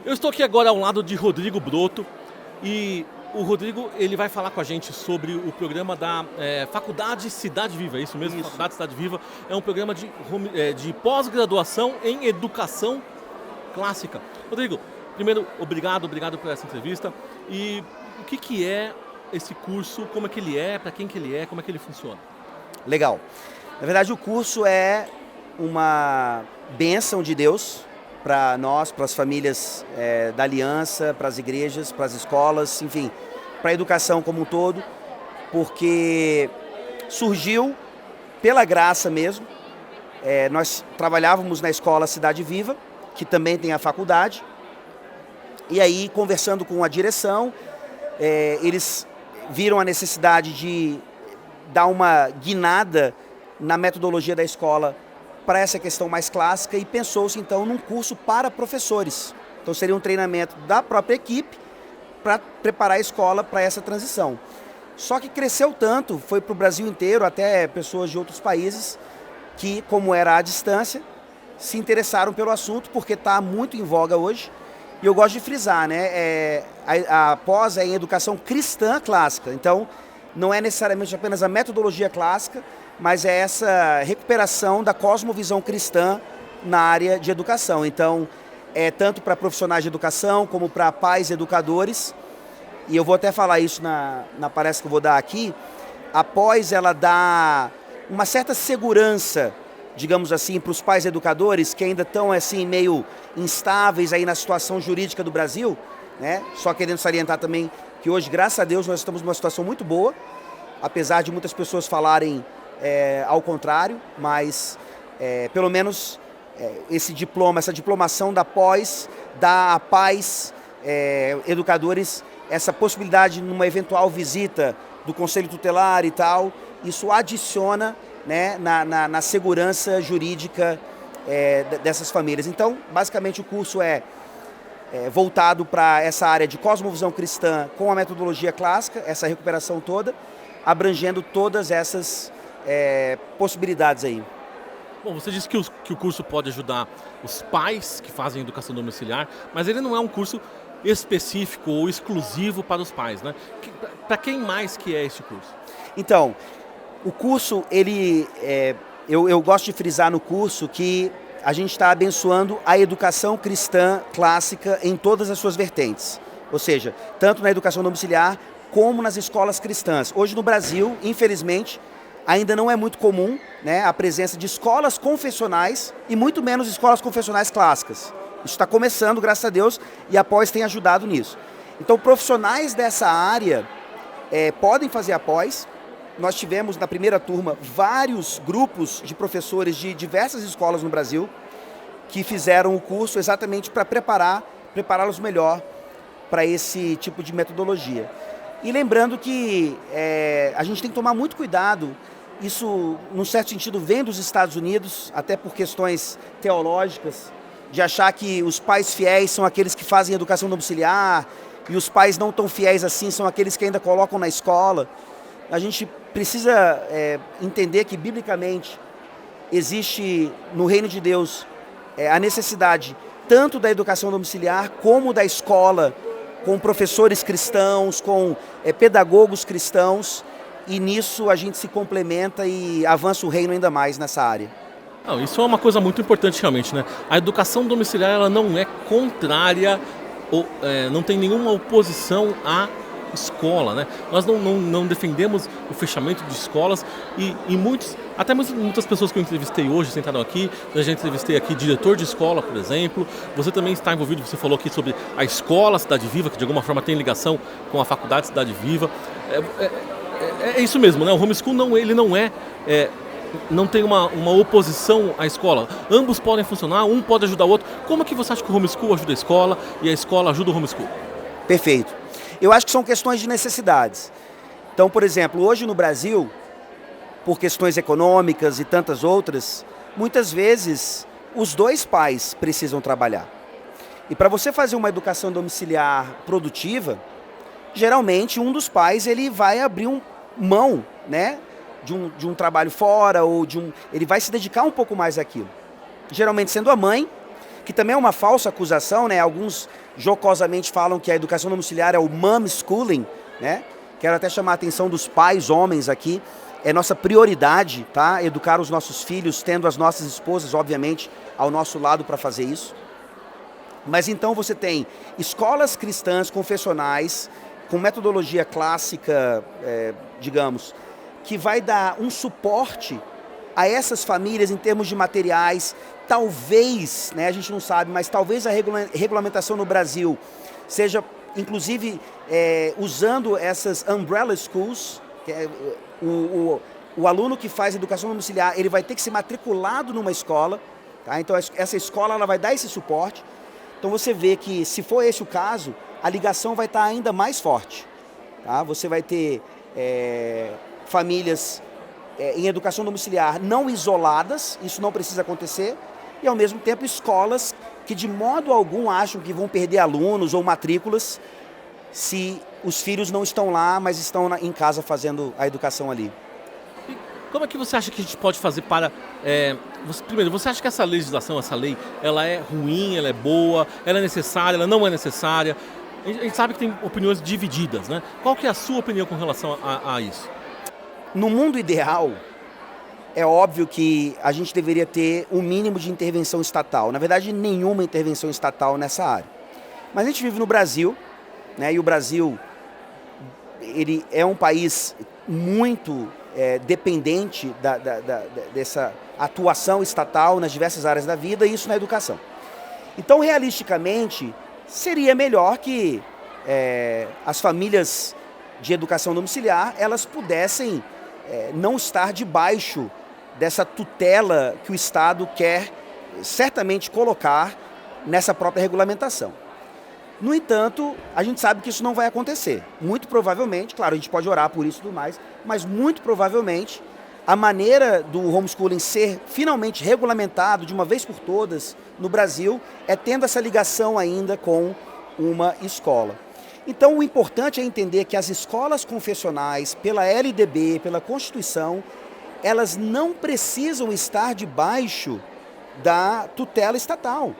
Eu estou aqui agora ao lado de Rodrigo Broto e o Rodrigo ele vai falar com a gente sobre o programa da Faculdade Cidade Viva, é isso mesmo? Isso. Faculdade Cidade Viva é um programa de pós-graduação em educação clássica. Rodrigo, primeiro, obrigado por essa entrevista. E o que é esse curso, como é que ele é, para quem que ele é, como é que ele funciona? Legal. Na verdade, o curso é uma bênção de Deus para nós, para as famílias da Aliança, para as igrejas, para as escolas, enfim, para a educação como um todo, porque surgiu pela graça mesmo. Nós trabalhávamos na escola Cidade Viva, que também tem a faculdade, e aí, conversando com a direção, eles viram a necessidade de dar uma guinada na metodologia da escola para essa questão mais clássica e pensou-se então num curso para professores. Então seria um treinamento da própria equipe para preparar a escola para essa transição. Só que cresceu tanto, foi para o Brasil inteiro, até pessoas de outros países, que como era à distância, se interessaram pelo assunto porque está muito em voga hoje. E eu gosto de frisar, né? A pós é em educação cristã clássica. Então, não é necessariamente apenas a metodologia clássica, mas é essa recuperação da cosmovisão cristã na área de educação. Então, é tanto para profissionais de educação, como para pais educadores. E eu vou até falar isso na palestra que eu vou dar aqui. A pós, ela dá uma certa segurança, digamos assim, para os pais educadores que ainda estão assim meio instáveis aí na situação jurídica do Brasil, né? Só querendo salientar também que hoje, graças a Deus, nós estamos numa situação muito boa, apesar de muitas pessoas falarem ao contrário, mas pelo menos esse diploma, essa diplomação da pós, dá a pais educadores essa possibilidade numa eventual visita do Conselho Tutelar e tal, isso adiciona, né, na segurança jurídica dessas famílias. Então, basicamente, o curso é voltado para essa área de cosmovisão cristã com a metodologia clássica, essa recuperação toda, abrangendo todas essas possibilidades aí. Bom, você disse que o curso pode ajudar os pais que fazem educação domiciliar, mas ele não é um curso específico ou exclusivo para os pais, né? Para quem mais que é esse curso? Então, o curso, eu gosto de frisar no curso que a gente está abençoando a educação cristã clássica em todas as suas vertentes. Ou seja, tanto na educação domiciliar como nas escolas cristãs. Hoje no Brasil, infelizmente, ainda não é muito comum, né, a presença de escolas confessionais e muito menos escolas confessionais clássicas. Isso está começando, graças a Deus, e a pós tem ajudado nisso. Então, profissionais dessa área podem fazer a pós. Nós tivemos na primeira turma vários grupos de professores de diversas escolas no Brasil que fizeram o curso exatamente para prepará-los melhor para esse tipo de metodologia. E lembrando que a gente tem que tomar muito cuidado, isso, num certo sentido, vem dos Estados Unidos, até por questões teológicas, de achar que os pais fiéis são aqueles que fazem educação domiciliar e os pais não tão fiéis assim são aqueles que ainda colocam na escola. A gente precisa entender que, biblicamente, existe no reino de Deus a necessidade tanto da educação domiciliar como da escola, com professores cristãos, com pedagogos cristãos, e nisso a gente se complementa e avança o reino ainda mais nessa área. Não, isso é uma coisa muito importante realmente, né? A educação domiciliar ela não é contrária ou não tem nenhuma oposição à escola, né? Nós não defendemos o fechamento de escolas e muitas pessoas que eu entrevistei hoje sentaram aqui, eu já entrevistei aqui diretor de escola, por exemplo, você também está envolvido, você falou aqui sobre a escola Cidade Viva, que de alguma forma tem ligação com a faculdade Cidade Viva, é isso mesmo, né? O homeschool ele não tem uma oposição à escola, ambos podem funcionar, um pode ajudar o outro. Como é que você acha que o homeschool ajuda a escola e a escola ajuda o homeschool? Perfeito. Eu acho que são questões de necessidades. Então, por exemplo, hoje no Brasil, por questões econômicas e tantas outras, muitas vezes os dois pais precisam trabalhar. E para você fazer uma educação domiciliar produtiva, geralmente um dos pais ele vai abrir mão, né, de um trabalho fora ou ele vai se dedicar um pouco mais àquilo. Geralmente sendo a mãe, que também é uma falsa acusação, né? Alguns jocosamente falam que a educação domiciliar é o mom schooling, né? Quero até chamar a atenção dos pais homens aqui. É nossa prioridade, tá? Educar os nossos filhos, tendo as nossas esposas, obviamente, ao nosso lado para fazer isso. Mas então você tem escolas cristãs confessionais, com metodologia clássica, digamos, que vai dar um suporte a essas famílias em termos de materiais. Talvez, né, a gente não sabe, mas talvez a regulamentação no Brasil seja, inclusive, usando essas umbrella schools, que é o aluno que faz educação domiciliar, ele vai ter que ser matriculado numa escola, tá? Então essa escola ela vai dar esse suporte. Então você vê que, se for esse o caso, a ligação vai estar ainda mais forte, tá? Você vai ter famílias em educação domiciliar não isoladas, isso não precisa acontecer, e ao mesmo tempo escolas que de modo algum acham que vão perder alunos ou matrículas se os filhos não estão lá, mas estão em casa fazendo a educação ali. E como é que você acha que a gente pode fazer para... primeiro, você acha que essa legislação, essa lei, ela é ruim, ela é boa, ela é necessária, ela não é necessária? A gente sabe que tem opiniões divididas, né? Qual que é a sua opinião com relação a isso? No mundo ideal, é óbvio que a gente deveria ter um mínimo de intervenção estatal. Na verdade, nenhuma intervenção estatal nessa área. Mas a gente vive no Brasil, né? E o Brasil, ele é um país muito dependente dessa atuação estatal nas diversas áreas da vida, e isso na educação. Então, realisticamente, seria melhor que as famílias de educação domiciliar, elas pudessem não estar debaixo dessa tutela que o Estado quer certamente colocar nessa própria regulamentação. No entanto, a gente sabe que isso não vai acontecer. Muito provavelmente, claro, a gente pode orar por isso e tudo mais, mas muito provavelmente a maneira do homeschooling ser finalmente regulamentado de uma vez por todas no Brasil é tendo essa ligação ainda com uma escola. Então, o importante é entender que as escolas confessionais, pela LDB, pela Constituição, elas não precisam estar debaixo da tutela estatal.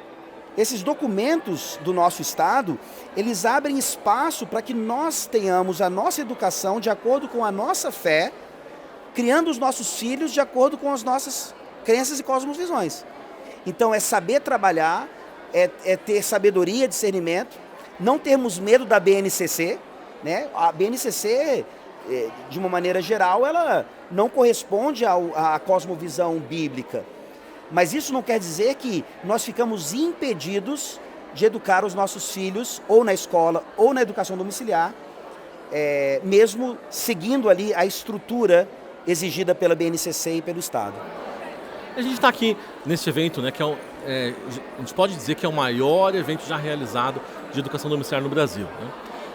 Esses documentos do nosso Estado, eles abrem espaço para que nós tenhamos a nossa educação de acordo com a nossa fé, criando os nossos filhos de acordo com as nossas crenças e cosmovisões. Então, é saber trabalhar, é ter sabedoria, discernimento, não termos medo da BNCC, né? A BNCC, de uma maneira geral, ela não corresponde à cosmovisão bíblica. Mas isso não quer dizer que nós ficamos impedidos de educar os nossos filhos, ou na escola, ou na educação domiciliar, mesmo seguindo ali a estrutura exigida pela BNCC e pelo Estado. A gente está aqui nesse evento, né, que a gente pode dizer que é o maior evento já realizado de educação domiciliar no Brasil,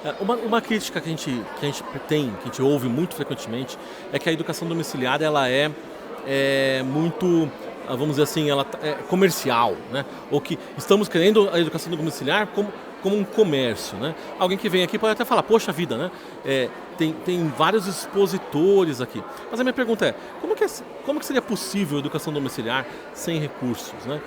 né? Uma crítica que a gente ouve muito frequentemente, é que a educação domiciliar ela é muito, vamos dizer assim, ela é comercial, né? Ou que estamos querendo a educação domiciliar como um comércio, né? Alguém que vem aqui pode até falar, poxa vida, né? Tem vários expositores aqui. Mas a minha pergunta é, como que seria possível a educação domiciliar sem recursos, né?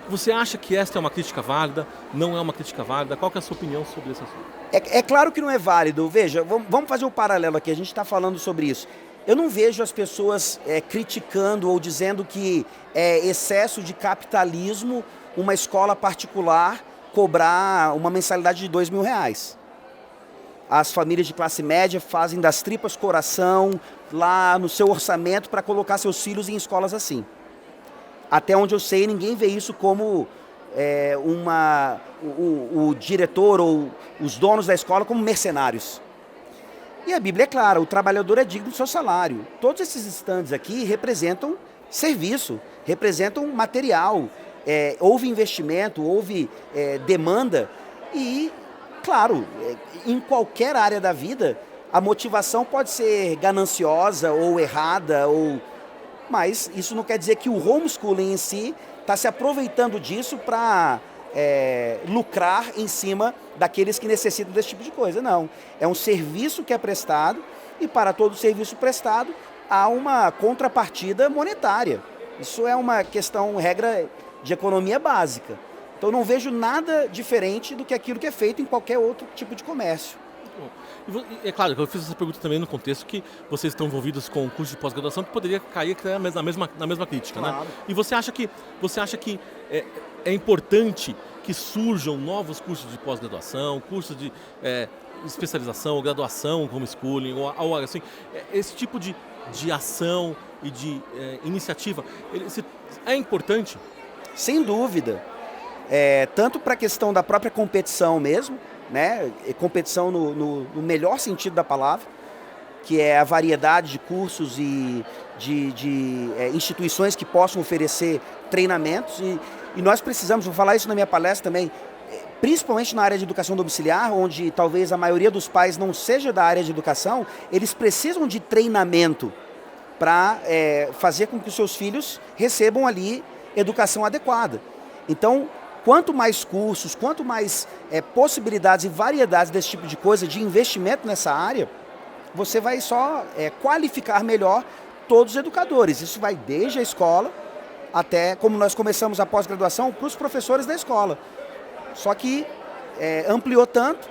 Você acha que esta é uma crítica válida? Não é uma crítica válida? Qual que é a sua opinião sobre esse assunto? É claro que não é válido. Veja, vamos fazer um paralelo aqui, a gente está falando sobre isso. Eu não vejo as pessoas criticando ou dizendo que é excesso de capitalismo uma escola particular cobrar uma mensalidade de R$2.000. As famílias de classe média fazem das tripas coração lá no seu orçamento para colocar seus filhos em escolas assim. Até onde eu sei, ninguém vê isso como o diretor ou os donos da escola como mercenários. E a Bíblia é clara, o trabalhador é digno do seu salário. Todos esses estandes aqui representam serviço, representam material. Houve investimento, houve demanda e, claro, em qualquer área da vida, a motivação pode ser gananciosa ou errada, mas isso não quer dizer que o homeschooling em si está se aproveitando disso para lucrar em cima daqueles que necessitam desse tipo de coisa. Não, é um serviço que é prestado e para todo serviço prestado há uma contrapartida monetária. Isso é uma questão, regra de economia básica. Então não vejo nada diferente do que aquilo que é feito em qualquer outro tipo de comércio. É claro que eu fiz essa pergunta também no contexto que vocês estão envolvidos com o curso de pós-graduação que poderia cair na mesma crítica, Claro. né? E você acha que é importante que surjam novos cursos de pós-graduação, cursos de especialização, ou graduação, homeschooling, ou assim, esse tipo de ação e de iniciativa, é importante? Sem dúvida. Tanto para a questão da própria competição mesmo, né? Competição no melhor sentido da palavra, que é a variedade de cursos e de instituições que possam oferecer treinamentos. E nós precisamos, vou falar isso na minha palestra também, principalmente na área de educação domiciliar, onde talvez a maioria dos pais não seja da área de educação, eles precisam de treinamento para fazer com que os seus filhos recebam ali educação adequada. Então, quanto mais cursos, quanto mais possibilidades e variedades desse tipo de coisa, de investimento nessa área, você vai só qualificar melhor todos os educadores. Isso vai desde a escola até, como nós começamos a pós-graduação, para os professores da escola. Só que ampliou tanto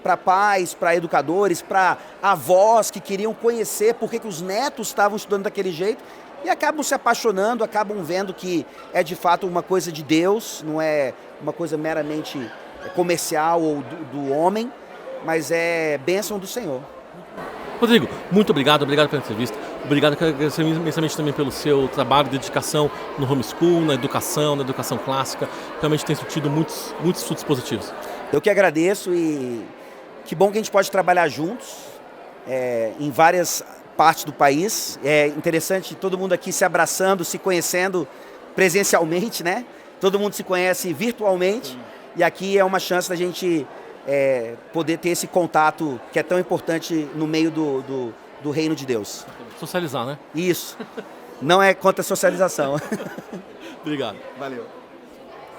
para pais, para educadores, para avós que queriam conhecer por que os netos estavam estudando daquele jeito e acabam se apaixonando, acabam vendo que é de fato uma coisa de Deus, não é uma coisa meramente comercial ou do homem, mas é bênção do Senhor. Rodrigo, muito obrigado pela entrevista. Obrigado, quero agradecer imensamente também pelo seu trabalho de dedicação no homeschool, na educação clássica. Realmente tem surtido muitos frutos positivos. Eu que agradeço e que bom que a gente pode trabalhar juntos em várias partes do país. É interessante todo mundo aqui se abraçando, se conhecendo presencialmente, né? Todo mundo se conhece virtualmente. E aqui é uma chance da gente poder ter esse contato que é tão importante no meio do reino de Deus. Socializar, né? Isso. Não é contra a socialização. Obrigado. Valeu.